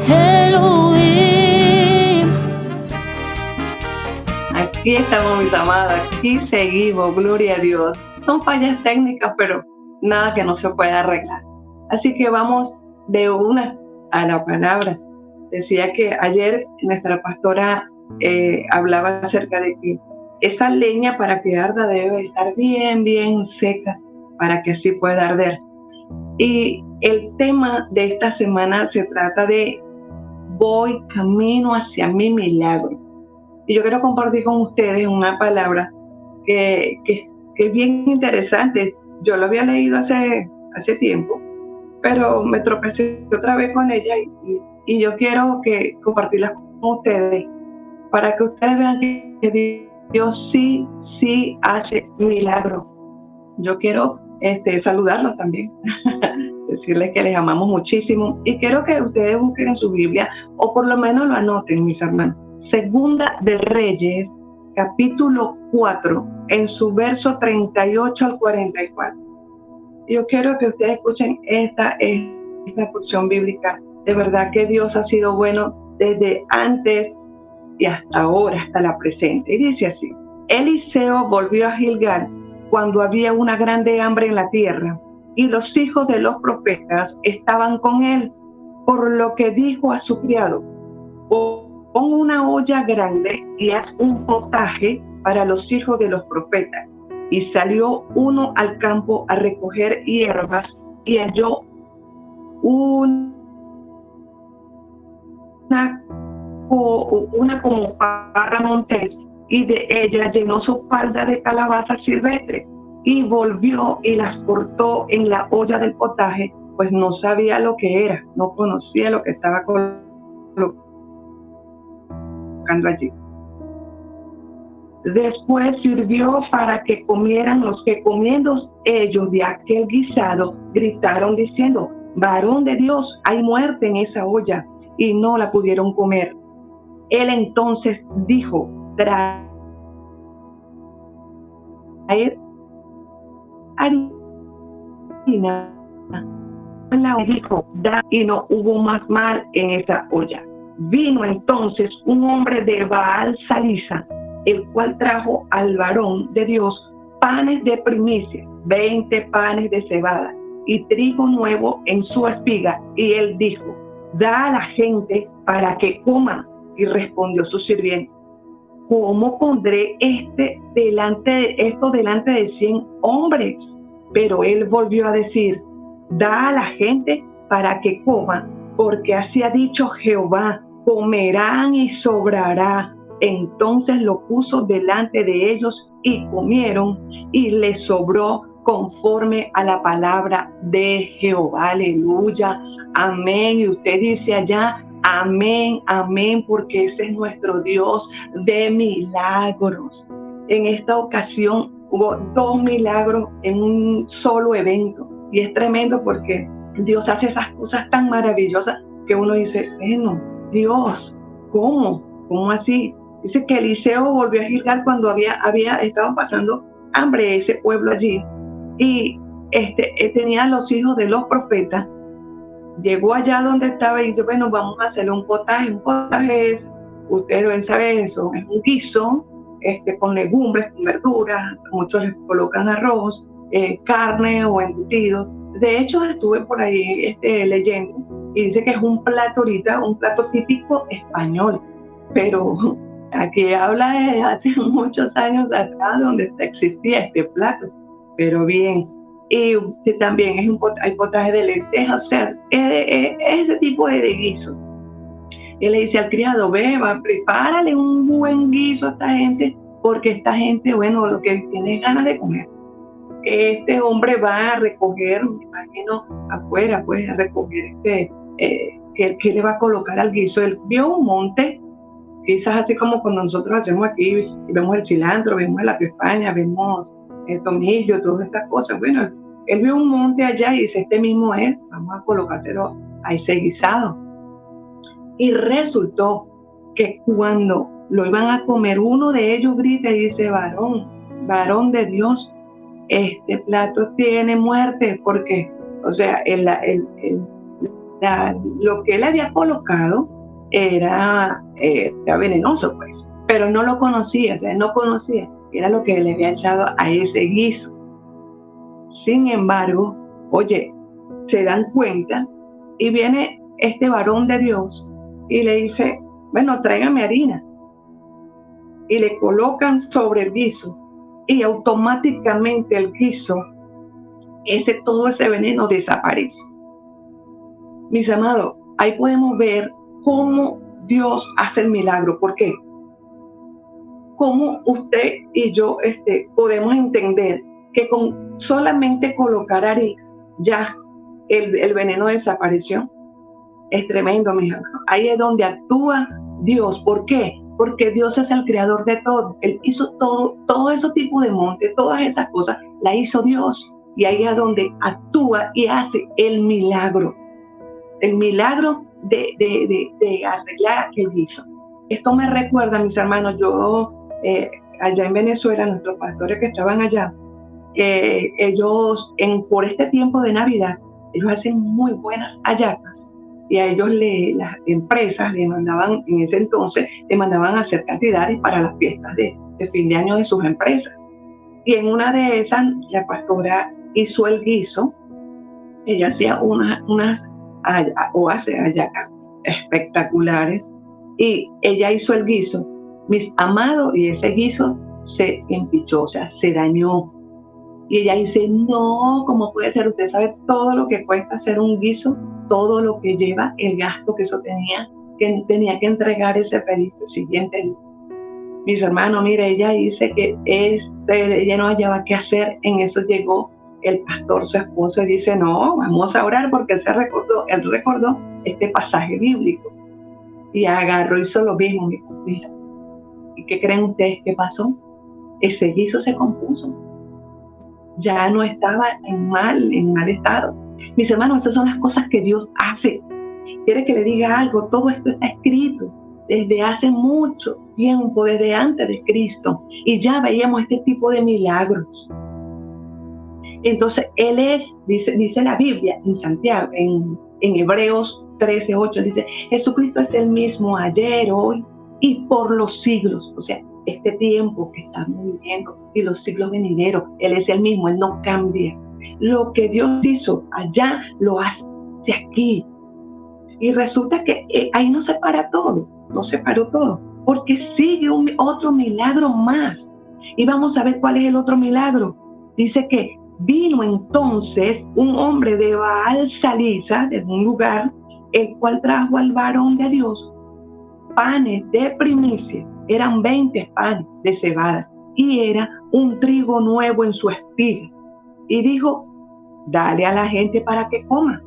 Elohim. Aquí estamos, mis amadas, aquí seguimos, gloria a Dios. Son fallas técnicas, pero nada que no se pueda arreglar. Así que vamos de una a la palabra. Decía que ayer nuestra pastora hablaba acerca de que esa leña para que arda debe estar bien, bien seca para que así pueda arder. Y el tema de esta semana se trata de voy camino hacia mi milagro. Y yo quiero compartir con ustedes una palabra que es bien interesante. Yo lo había leído hace tiempo, pero me tropecé otra vez con ella y yo quiero compartirla con ustedes para que ustedes vean que Dios sí hace milagros. Yo quiero saludarlos también, decirles que les amamos muchísimo y quiero que ustedes busquen en su Biblia o por lo menos lo anoten, mis hermanos. Segunda de Reyes, capítulo 4, en su verso 38 al 44. Yo quiero que ustedes escuchen esta porción bíblica. De verdad que Dios ha sido bueno desde antes y hasta ahora, hasta la presente. Y dice así: Eliseo volvió a Gilgal cuando había una grande hambre en la tierra, y los hijos de los profetas estaban con él, por lo que dijo a su criado: pon una olla grande y haz un potaje para los hijos de los profetas. Y salió uno al campo a recoger hierbas y halló una como parra montés, y de ella llenó su falda de calabaza silvestre y volvió y las cortó en la olla del potaje, pues no sabía lo que era, no conocía lo que estaba colocando allí. Después sirvió para que comieran. Los que comiendo ellos de aquel guisado gritaron diciendo: varón de Dios, hay muerte en esa olla, y no la pudieron comer. Él entonces dijo: traed harina. Y dijo: da, y no hubo más mal en esa olla. Vino entonces un hombre de Baal Salisa, el cual trajo al varón de Dios panes de primicia, 20 panes de cebada y trigo nuevo en su espiga. Y él dijo: da a la gente para que coma. Y respondió su sirviente: ¿cómo pondré esto delante de 100 hombres? Pero él volvió a decir: da a la gente para que coma, porque así ha dicho Jehová: comerán y sobrará. Entonces lo puso delante de ellos y comieron, y les sobró conforme a la palabra de Jehová. Aleluya, amén. Y usted dice allá: amén, amén, porque ese es nuestro Dios de milagros. En esta ocasión hubo 2 milagros en un solo evento, y es tremendo porque Dios hace esas cosas tan maravillosas que uno dice: bueno, Dios, ¿cómo así? Dice que Eliseo volvió a Gilgal cuando estaban pasando hambre ese pueblo allí, y tenía los hijos de los profetas. Llegó allá donde estaba y dice: bueno, vamos a hacerle un potaje. Un potaje es, ustedes deben saber eso, es un guiso con legumbres, con verduras. Muchos les colocan arroz, carne o embutidos. De hecho, estuve por ahí leyendo y dice que es un plato típico español, pero aquí habla de hace muchos años atrás donde existía este plato, pero bien. Y sí, también hay potaje de lentejas, o sea, es ese tipo de guiso. Él le dice al criado: prepárale un buen guiso a esta gente, porque esta gente, bueno, lo que tiene es ganas de comer. Este hombre va a recoger, me imagino, afuera, pues, a recoger que le va a colocar al guiso. Él vio un monte, quizás así como cuando nosotros hacemos aquí, vemos el cilantro, vemos la pestaña, vemos el tomillo, todas estas cosas. Bueno, él vio un monte allá y dice: este mismo es, vamos a colocárselo a ese guisado. Y resultó que cuando lo iban a comer, uno de ellos grita y dice: varón de Dios, este plato tiene muerte, porque, o sea, lo que él había colocado era venenoso, pues, pero no lo conocía, o sea, no conocía, era lo que le había echado a ese guiso. Sin embargo, oye, se dan cuenta y viene este varón de Dios y le dice, bueno, tráigame harina. Y le colocan sobre el guiso y automáticamente el guiso, todo ese veneno desaparece. Mis amados, ahí podemos ver cómo Dios hace el milagro. ¿Por qué? Cómo usted y yo podemos entender que con solamente colocar harina ya el veneno desapareció. Es tremendo, mis hermanos. Ahí es donde actúa Dios. ¿Por qué? Porque Dios es el creador de todo. Él hizo todo ese tipo de monte, todas esas cosas, la hizo Dios. Y ahí es donde actúa y hace el milagro. El milagro de arreglar aquel guiso. Esto me recuerda, mis hermanos, yo allá en Venezuela, nuestros pastores que estaban allá, ellos por este tiempo de Navidad, ellos hacen muy buenas hallacas. Y a ellos las empresas le mandaban, en ese entonces, le mandaban a hacer cantidades para las fiestas de fin de año de sus empresas. Y en una de esas, la pastora hizo el guiso. Ella hacía hace hallacas espectaculares. Y ella hizo el guiso, mis amados, y ese guiso se empichó, o sea, se dañó. Y ella dice, no, ¿cómo puede ser? Usted sabe todo lo que cuesta hacer un guiso, todo lo que lleva, el gasto que eso tenía que entregar ese pedido el siguiente día. Mis hermanos, mire, ella dice que ella no hallaba qué hacer. En eso llegó el pastor, su esposo, y dice, no, vamos a orar, porque él recordó este pasaje bíblico. Y agarró y hizo lo mismo, mira. ¿Y qué creen ustedes que pasó? Ese guiso se compuso. Ya no estaba en mal estado. Mis hermanos, estas son las cosas que Dios hace. Quiere que le diga algo, todo esto está escrito desde hace mucho tiempo, desde antes de Cristo, y ya veíamos este tipo de milagros. Entonces, dice la Biblia en Santiago, en Hebreos 13:8, dice, Jesucristo es el mismo ayer, hoy y por los siglos. O sea, este tiempo que estamos viviendo y los siglos venideros, Él es el mismo, Él no cambia. Lo que Dios hizo allá, lo hace aquí. Y resulta que ahí no se para todo, no se paró todo, porque sigue otro milagro más. Y vamos a ver cuál es el otro milagro. Dice que vino entonces un hombre de Baal Salisa, de un lugar, el cual trajo al varón de Dios panes de primicia. Eran 20 panes de cebada y era un trigo nuevo en su espiga. Y dijo, dale a la gente para que coma.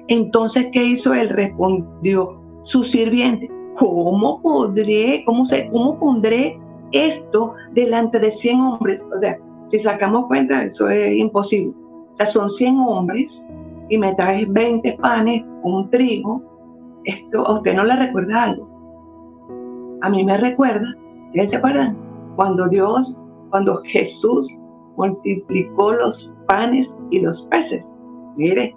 Entonces, ¿qué hizo él? Respondió su sirviente, ¿cómo pondré esto delante de 100 hombres? O sea, si sacamos cuenta, eso es imposible. O sea, son 100 hombres y me traes 20 panes, un trigo. Esto, ¿a usted no le recuerda algo? A mí me recuerda, ¿ustedes se acuerdan? Cuando Jesús multiplicó los panes y los peces. Mire,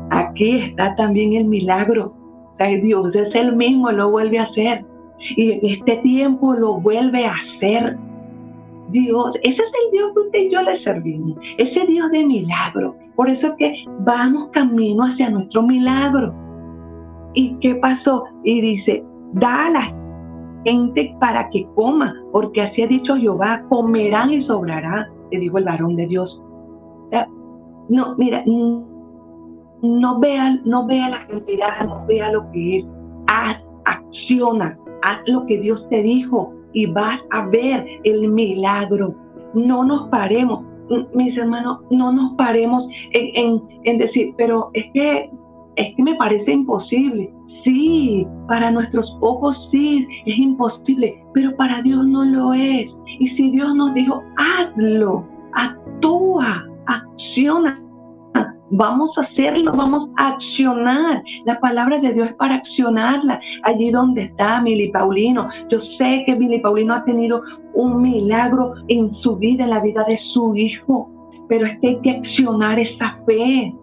aquí está también el milagro. O sea, Dios es el mismo, lo vuelve a hacer. Y en este tiempo lo vuelve a hacer. Dios, ese es el Dios que usted y yo le servimos. Ese Dios de milagro. Por eso es que vamos camino hacia nuestro milagro. ¿Y qué pasó? Y dice, da a la gente para que coma, porque así ha dicho Jehová, comerán y sobrará, le dijo el varón de Dios. O sea, no, mira, no vea la cantidad, no vea lo que es. Acciona, haz lo que Dios te dijo y vas a ver el milagro. No nos paremos, mis hermanos, no nos paremos en decir, pero es que me parece imposible. Sí, para nuestros ojos sí es imposible, pero para Dios no lo es. Y si Dios nos dijo, hazlo, actúa, acciona. Vamos a hacerlo, vamos a accionar. La palabra de Dios es para accionarla. Allí donde está Mili Paulino. Yo sé que Mili Paulino ha tenido un milagro en su vida, en la vida de su hijo. Pero es que hay que accionar esa fe.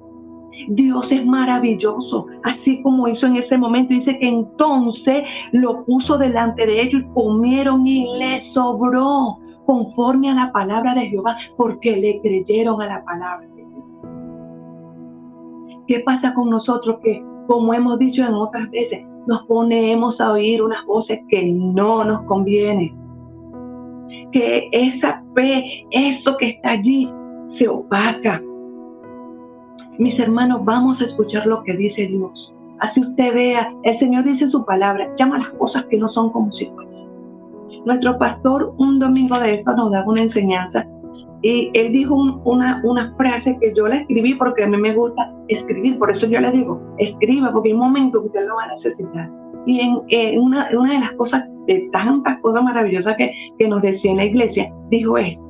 Dios es maravilloso, así como hizo en ese momento. Dice que entonces lo puso delante de ellos y comieron y les sobró conforme a la palabra de Jehová, porque le creyeron a la palabra de Dios. ¿Qué pasa con nosotros que, como hemos dicho en otras veces, nos ponemos a oír unas voces que no nos convienen? Que esa fe, eso que está allí, se opaca. Mis hermanos, vamos a escuchar lo que dice Dios. Así usted vea, el Señor dice en su palabra, llama las cosas que no son como si fuesen. Nuestro pastor un domingo de esto nos daba una enseñanza y él dijo una frase que yo la escribí porque a mí me gusta escribir, por eso yo le digo, escriba porque hay un momento que usted lo va a necesitar. Y en una de las cosas, de tantas cosas maravillosas que nos decía en la iglesia, dijo esto: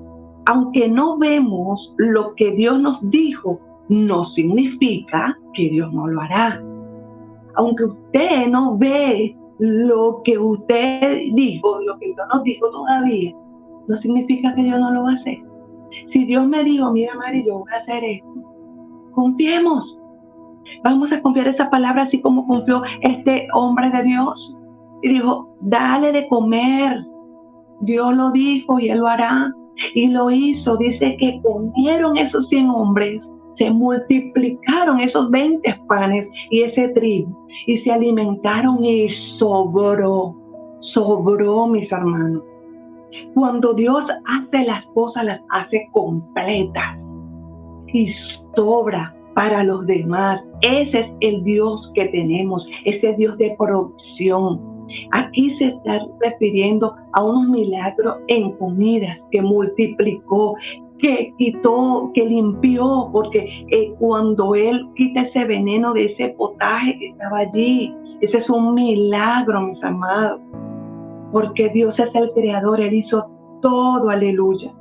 aunque no vemos lo que Dios nos dijo, no significa que Dios no lo hará. Aunque usted no ve lo que usted dijo, lo que Dios nos dijo todavía, no significa que Dios no lo va a hacer. Si Dios me dijo, mira Mari, yo voy a hacer esto, confiemos. Vamos a confiar esa palabra así como confió este hombre de Dios. Y dijo, dale de comer. Dios lo dijo y Él lo hará. Y lo hizo. Dice que comieron esos 100 hombres. Se multiplicaron esos 20 panes y ese trigo. Y se alimentaron y sobró. Sobró, mis hermanos. Cuando Dios hace las cosas, las hace completas. Y sobra para los demás. Ese es el Dios que tenemos, ese Dios de provisión. Aquí se está refiriendo a unos milagros en comidas que multiplicó, que quitó, que limpió, porque cuando Él quita ese veneno de ese potaje que estaba allí, ese es un milagro, mis amados, porque Dios es el creador, Él hizo todo, aleluya.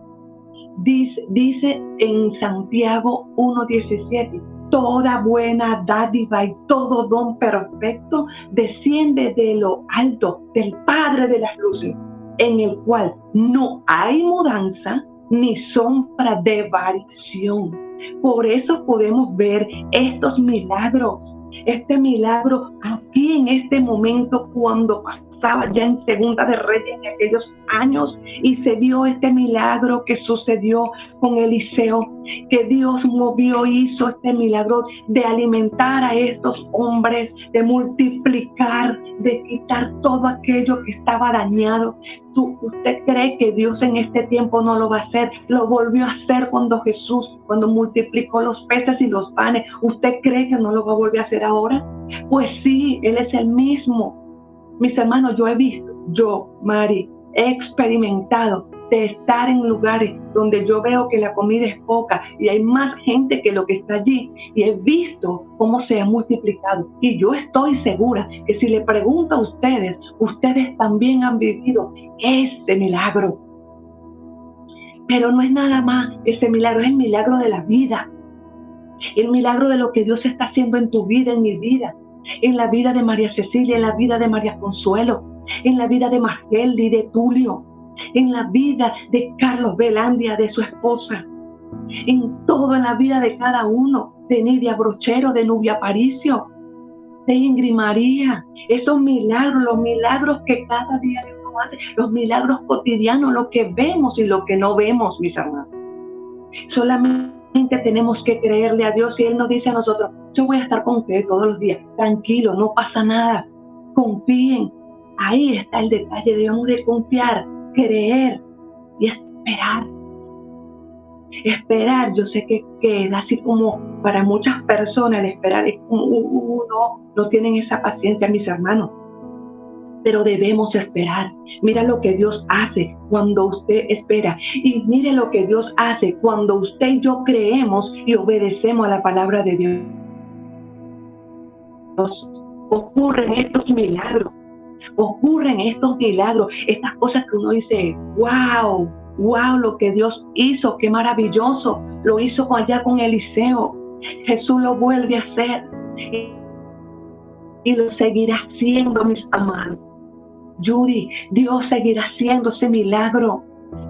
Dice en Santiago 1:17, toda buena dádiva y todo don perfecto desciende de lo alto, del Padre de las luces, en el cual no hay mudanza ni sombra de variación. Por eso podemos ver estos milagros. Este milagro aquí en este momento, cuando pasaba ya en Segunda de Reyes en aquellos años, y se dio este milagro que sucedió con Eliseo, que Dios movió, hizo este milagro de alimentar a estos hombres, de multiplicar, de quitar todo aquello que estaba dañado. ¿Usted cree que Dios en este tiempo no lo va a hacer? Lo volvió a hacer cuando multiplicó los peces y los panes. ¿Usted cree que no lo va a volver a hacer ahora? Pues sí, Él es el mismo. Mis hermanos, Mari, he experimentado de estar en lugares donde yo veo que la comida es poca y hay más gente que lo que está allí, y he visto cómo se ha multiplicado. Y yo estoy segura que si le pregunto a ustedes, ustedes también han vivido ese milagro. Pero no es nada más ese milagro, es el milagro de la vida. El milagro de lo que Dios está haciendo en tu vida, en mi vida, en la vida de María Cecilia, en la vida de María Consuelo, en la vida de Margeldi, de Tulio, en la vida de Carlos Belandia, de su esposa, en toda la vida de cada uno, de Nidia Brochero, de Nubia Aparicio, de Ingrid María. Esos milagros, los milagros que cada día Dios hace, los milagros cotidianos, lo que vemos y lo que no vemos, mis hermanos. Solamente tenemos que creerle a Dios, y Él nos dice a nosotros, yo voy a estar con ustedes todos los días, tranquilo, no pasa nada, confíen. Ahí está el detalle, debemos de confiar, creer y esperar. Esperar, yo sé que es así como para muchas personas el esperar es como no tienen esa paciencia, mis hermanos, pero debemos esperar. Mira lo que Dios hace cuando usted espera, y mire lo que Dios hace cuando usted y yo creemos y obedecemos a la palabra de Dios. Ocurren estos milagros, estas cosas que uno dice, wow, lo que Dios hizo, qué maravilloso, lo hizo allá con Eliseo, Jesús lo vuelve a hacer y lo seguirá haciendo, mis amados. Judy, Dios seguirá haciendo ese milagro.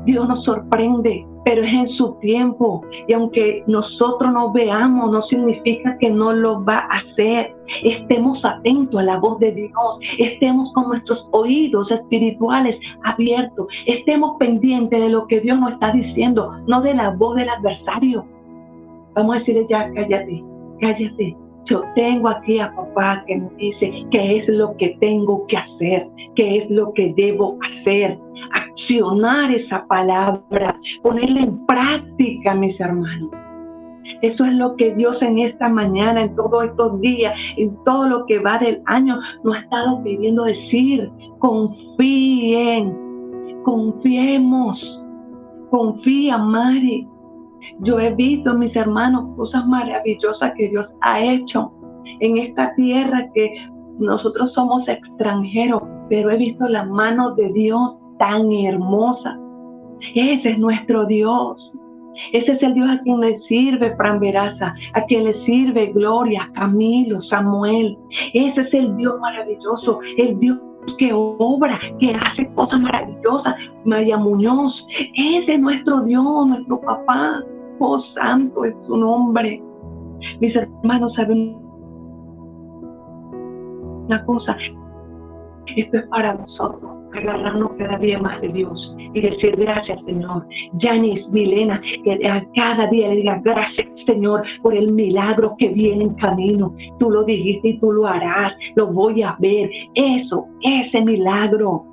Dios nos sorprende, pero es en su tiempo. Y aunque nosotros no veamos, no significa que no lo va a hacer. Estemos atentos a la voz de Dios. Estemos con nuestros oídos espirituales abiertos. Estemos pendientes de lo que Dios nos está diciendo, no de la voz del adversario. Vamos a decirle ya, cállate, cállate. Yo tengo aquí a papá que me dice qué es lo que tengo que hacer, qué es lo que debo hacer. Accionar esa palabra, ponerla en práctica, mis hermanos. Eso es lo que Dios en esta mañana, en todos estos días, en todo lo que va del año, nos ha estado pidiendo decir. Confíen, confiemos, confía, Mari. Yo he visto, mis hermanos, cosas maravillosas que Dios ha hecho en esta tierra que nosotros somos extranjeros, pero he visto la mano de Dios tan hermosa. Ese es nuestro Dios. Ese es el Dios a quien le sirve Fran Veraza, a quien le sirve Gloria, Camilo, Samuel. Ese es el Dios maravilloso, el Dios que obra, que hace cosas maravillosas. María Muñoz, ese es nuestro Dios, nuestro papá. Oh, santo es su nombre. Mis hermanos, ¿saben una cosa? Esto es para nosotros, agarrarnos cada día más de Dios y decir gracias, Señor. Yanis, Milena, que cada día le diga gracias, Señor, por el milagro que viene en camino. Tú lo dijiste y tú lo harás, lo voy a ver. Eso, ese milagro.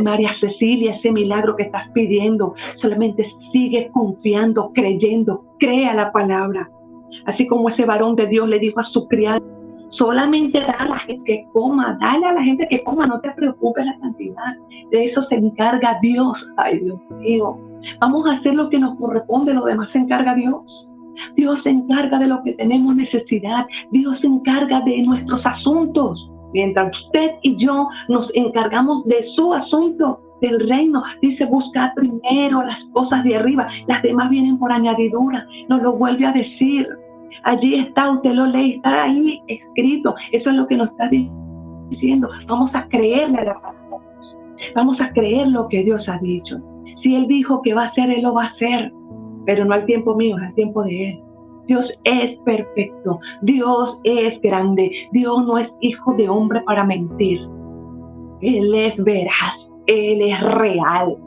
María Cecilia, ese milagro que estás pidiendo, solamente sigue confiando, creyendo, crea la palabra. Así como ese varón de Dios le dijo a su criado, solamente da a la gente que coma, dale a la gente que coma, no te preocupes la cantidad, de eso se encarga Dios. Ay, Dios mío, vamos a hacer lo que nos corresponde, lo demás se encarga Dios. Dios se encarga de lo que tenemos necesidad, Dios se encarga de nuestros asuntos. Mientras usted y yo nos encargamos de su asunto, del reino, dice buscar primero las cosas de arriba, las demás vienen por añadidura, nos lo vuelve a decir. Allí está, usted lo lee, está ahí escrito, eso es lo que nos está diciendo. Vamos a creerle a la palabra, vamos a creer lo que Dios ha dicho. Si Él dijo que va a hacer, Él lo va a hacer, pero no al tiempo mío, es al tiempo de Él. Dios es perfecto, Dios es grande, Dios no es hijo de hombre para mentir. Él es veraz, Él es real.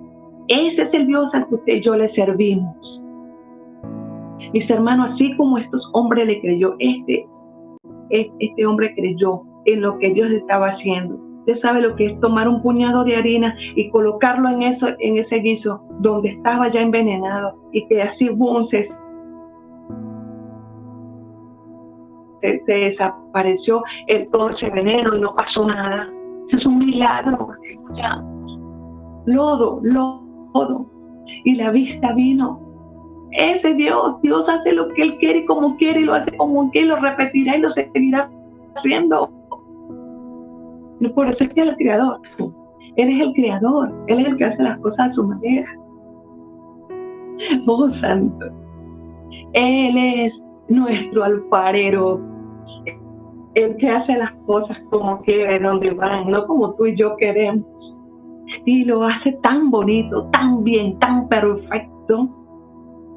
Ese es el Dios al que usted y yo le servimos. Mis hermanos, así como estos hombres le creyó, este hombre creyó en lo que Dios estaba haciendo. Usted sabe lo que es tomar un puñado de harina y colocarlo en ese guiso donde estaba ya envenenado y que así boom, se desapareció todo ese veneno y no pasó nada. Eso es un milagro. Ya. Lodo, y la vista vino. Ese Dios hace lo que Él quiere y como quiere, y lo hace como quiere, lo repetirá y lo seguirá haciendo. Por eso es que Él es el creador. Él es el creador, Él es el que hace las cosas a su manera. Oh, santo. Él es nuestro alfarero, el que hace las cosas como quiere, donde van, no como tú y yo queremos. Y lo hace tan bonito, tan bien, tan perfecto,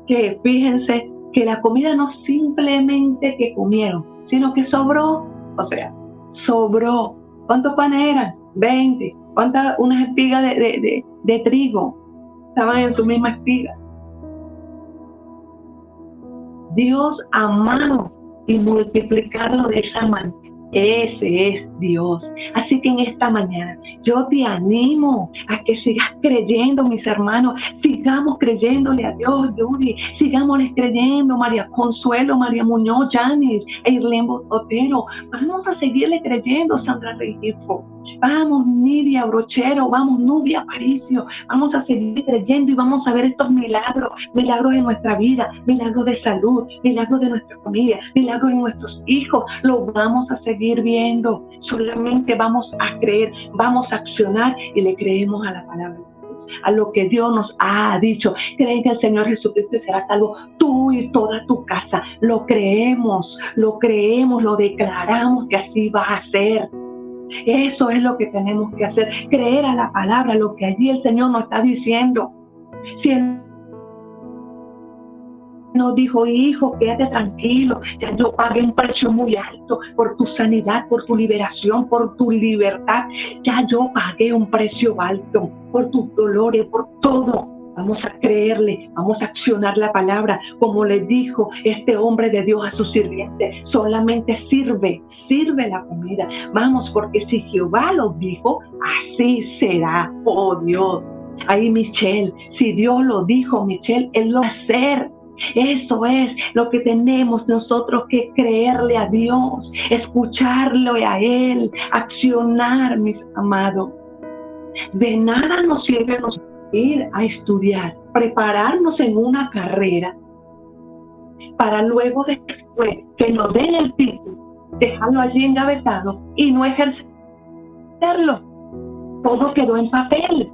que fíjense que la comida no simplemente que comieron, sino que sobró. O sea, sobró. ¿Cuántos panes eran? 20. ¿Cuántas? Unas espigas de trigo estaban en su misma espiga. Dios amado y multiplicarlo de esa manera. Ese es Dios. Así que en esta mañana yo te animo a que sigas creyendo, mis hermanos. Sigamos creyéndole a Dios, Yuri. Sigámosle creyendo, María Consuelo, María Muñoz, Yanis, Irlene Otero. Vamos a seguirle creyendo, Sandra Regifo. Vamos, Nidia Brochero, vamos, Nubia Aparicio. Vamos a seguir creyendo y vamos a ver estos milagros. Milagros en nuestra vida, milagros de salud, milagros de nuestra familia, milagros en nuestros hijos. Lo vamos a seguir viendo. Solamente vamos a creer, vamos a accionar y le creemos a la palabra de Dios, a lo que Dios nos ha dicho. Creen que el Señor Jesucristo será salvo tú y toda tu casa. Lo creemos, lo declaramos que así va a ser. Eso es lo que tenemos que hacer, creer a la palabra, lo que allí el Señor nos está diciendo. Si Él nos dijo, hijo, quédate tranquilo, ya yo pagué un precio muy alto por tu sanidad, por tu liberación, por tu libertad. Ya yo pagué un precio alto por tus dolores, por todo. Vamos a creerle, vamos a accionar la palabra, como le dijo este hombre de Dios a su sirviente. Solamente sirve la comida. Vamos, porque si Jehová lo dijo, así será. Oh Dios. Ahí Michelle, si Dios lo dijo, Michelle, Él lo va a hacer. Eso es lo que tenemos nosotros que creerle a Dios, escucarlo a Él, accionar, mis amados. De nada nos sirve ir a estudiar, prepararnos en una carrera para luego después que nos den el título, dejarlo allí engavetado y no ejercerlo. Todo quedó en papel.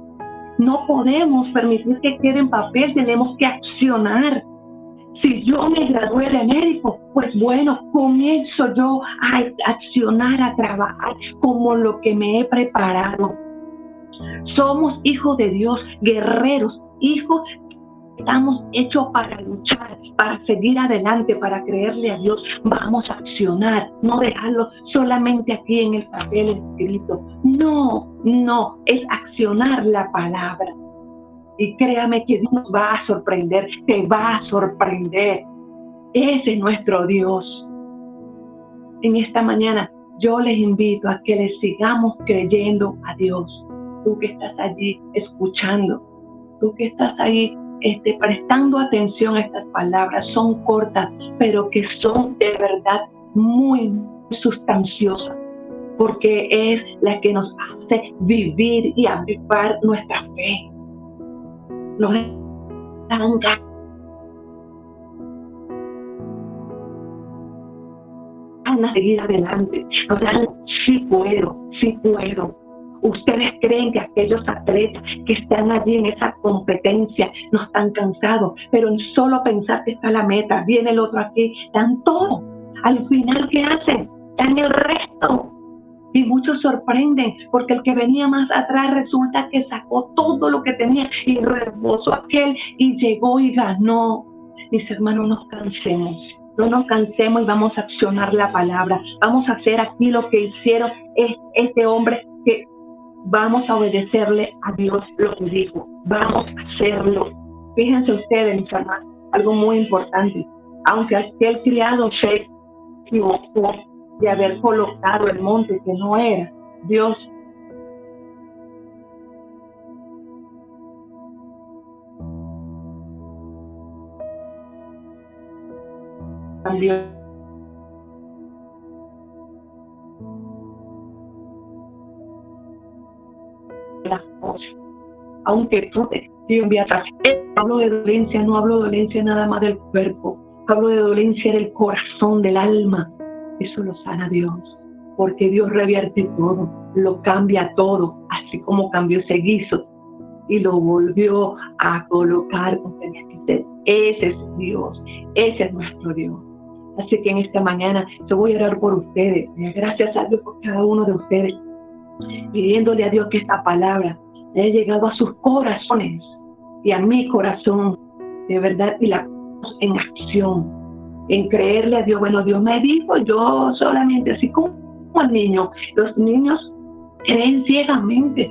No podemos permitir que quede en papel, tenemos que accionar. Si yo me gradué de médico, pues bueno, comienzo yo a accionar, a trabajar como lo que me he preparado. Somos hijos de Dios, guerreros, hijos que estamos hechos para luchar, para seguir adelante, para creerle a Dios. Vamos a accionar, no dejarlo solamente aquí en el papel escrito. No, es accionar la palabra. Y créame que Dios nos va a sorprender, te va a sorprender. Ese es nuestro Dios. En esta mañana yo les invito a que le sigamos creyendo a Dios. Tú que estás allí escuchando, tú que estás ahí prestando atención a estas palabras, son cortas, pero que son de verdad muy sustanciosas, porque es la que nos hace vivir y avivar nuestra fe. Nos dan ganas de seguir adelante, nos dan sí puedo. Ustedes creen que aquellos atletas que están allí en esa competencia no están cansados, pero en solo pensar que está la meta, viene el otro aquí, dan todo. Al final, ¿qué hacen? Dan el resto. Y muchos sorprenden porque el que venía más atrás resulta que sacó todo lo que tenía y rebosó aquel y llegó y ganó. Mis hermanos, no nos cansemos y vamos a accionar la palabra. Vamos a hacer aquí lo que hicieron este hombre, que vamos a obedecerle a Dios lo que dijo. Vamos a hacerlo. Fíjense ustedes, mis hermanos, algo muy importante. Aunque aquel criado se equivocó de haber colocado el monte que no era, Dios cambió las cosas. Aunque tú te envías a hablo de dolencia, no hablo de dolencia nada más del cuerpo, hablo de dolencia del corazón, del alma. Eso lo sana Dios, porque Dios revierte todo, lo cambia todo, así como cambió ese guiso y lo volvió a colocar como tenía que ser. Ese es Dios, ese es nuestro Dios. Así que en esta mañana yo voy a orar por ustedes. Gracias a Dios por cada uno de ustedes, pidiéndole a Dios que esta palabra haya llegado a sus corazones y a mi corazón, de verdad, y la en acción, en creerle a Dios. Bueno, Dios me dijo, yo solamente, así como al niño, los niños creen ciegamente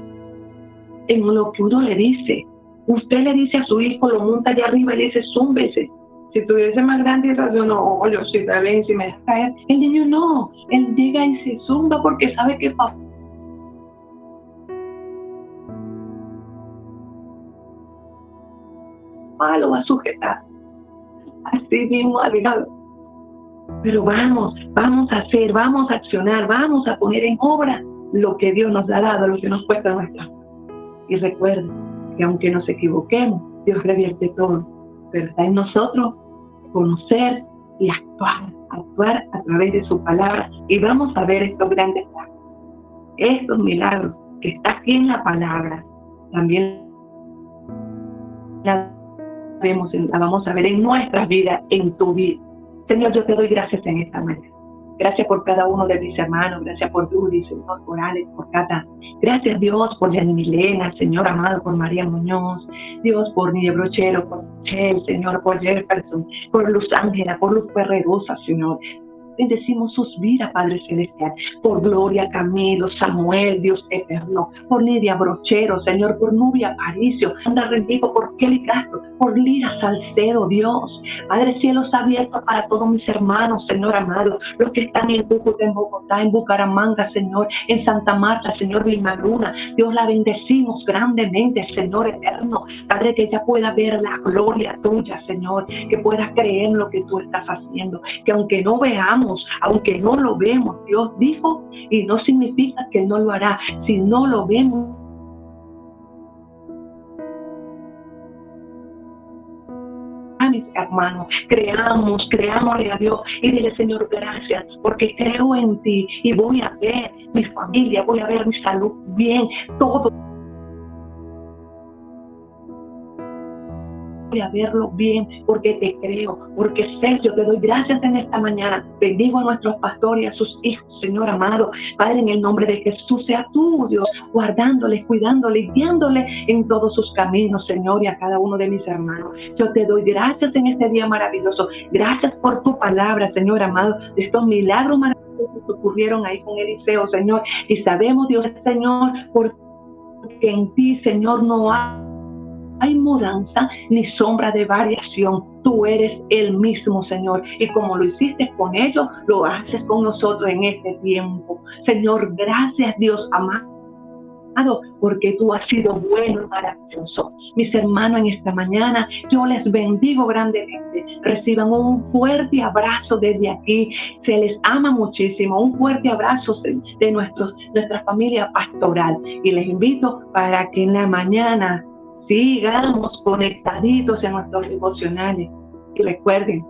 en lo que uno le dice. Usted le dice a su hijo, lo monta allá arriba y le dice, zúmbese. Si tuviese más grande razón, no, yo sí, está bien, si me deja caer. El niño no, él llega y se zumba porque sabe que papá lo va a sujetar. Así mismo, aliado. Pero vamos a hacer, vamos a accionar, vamos a poner en obra lo que Dios nos ha dado, lo que nos cuesta nuestra. Y recuerden que aunque nos equivoquemos, Dios revierte todo. Pero está en nosotros conocer y actuar a través de su palabra. Y vamos a ver estos grandes milagros. Estos milagros que está aquí en la palabra, también la vamos a ver en nuestras vidas, en tu vida. Señor, yo te doy gracias en esta mañana. Gracias por cada uno de mis hermanos. Gracias por Judy, Señor, por Alex, por Cata. Gracias, Dios, por Jenny Milena, Señor amado, por María Muñoz. Dios, por Nidia Brochero, por Michelle, Señor, por Jefferson, por Luz Ángela, por Luz Ferrerosa, Señor. Bendecimos sus vidas, Padre Celestial, por Gloria, Camilo, Samuel, Dios eterno, por Nidia Brochero, Señor, por Nubia Aparicio, anda rendido por Kelly Castro, por Lira Salcedo, Dios, Padre, cielos abiertos para todos mis hermanos, Señor amado, los que están en Cúcuta, en Bogotá, en Bucaramanga, Señor, en Santa Marta, Señor, Vilma Luna, Dios, la bendecimos grandemente, Señor eterno, Padre, que ella pueda ver la gloria tuya, Señor, que pueda creer en lo que tú estás haciendo, que aunque no veamos, aunque no lo vemos, Dios dijo, y no significa que Él no lo hará. Si no lo vemos, a mis hermanos, creámosle a Dios y dile, Señor, gracias, porque creo en ti y voy a ver mi familia, voy a ver mi salud bien, todo. A verlo bien, porque te creo, porque sé, yo te doy gracias en esta mañana. Bendigo a nuestros pastores y a sus hijos, Señor amado. Padre, en el nombre de Jesús, sea tú, Dios, guardándoles, cuidándoles, guiándoles en todos sus caminos, Señor, y a cada uno de mis hermanos. Yo te doy gracias en este día maravilloso. Gracias por tu palabra, Señor amado, de estos milagros maravillosos que ocurrieron ahí con Eliseo, Señor. Y sabemos, Dios, Señor, porque en ti, Señor, no hay mudanza ni sombra de variación. Tú eres el mismo, Señor. Y como lo hiciste con ellos, lo haces con nosotros en este tiempo. Señor, gracias, Dios amado, porque tú has sido bueno y maravilloso. Mis hermanos, en esta mañana yo les bendigo grandemente. Reciban un fuerte abrazo desde aquí. Se les ama muchísimo. Un fuerte abrazo de nuestra familia pastoral. Y les invito para que en la mañana sigamos conectaditos en nuestros devocionales. Y recuerden,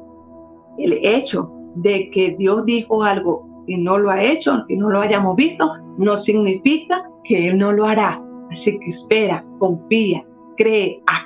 el hecho de que Dios dijo algo y no lo ha hecho, y no lo hayamos visto, no significa que Él no lo hará. Así que espera, confía, cree,